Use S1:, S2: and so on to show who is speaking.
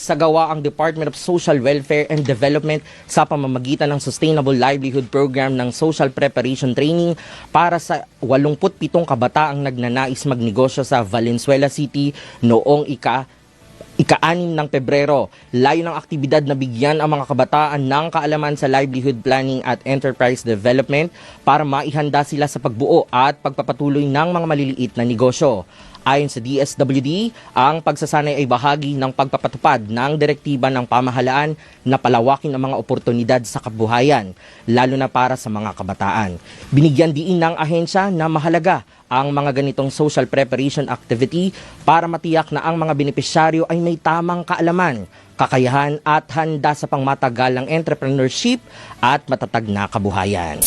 S1: Sagawa ang Department of Social Welfare and Development sa pamamagitan ng Sustainable Livelihood Program ng Social Preparation Training para sa 87 kabataang nagnanais magnegosyo sa Valenzuela City noong ika-6 ng Pebrero. Layo ng aktibidad na bigyan ang mga kabataan ng kaalaman sa livelihood planning at enterprise development para maihanda sila sa pagbuo at pagpapatuloy ng mga maliliit na negosyo. Ayon sa DSWD, ang pagsasanay ay bahagi ng pagpapatupad ng direktiba ng pamahalaan na palawakin ang mga oportunidad sa kabuhayan, lalo na para sa mga kabataan. Binigyan diin ng ahensya na mahalaga ang mga ganitong social preparation activity para matiyak na ang mga benepisyaryo ay may tamang kaalaman, kakayahan at handa sa pangmatagalang entrepreneurship at matatag na kabuhayan.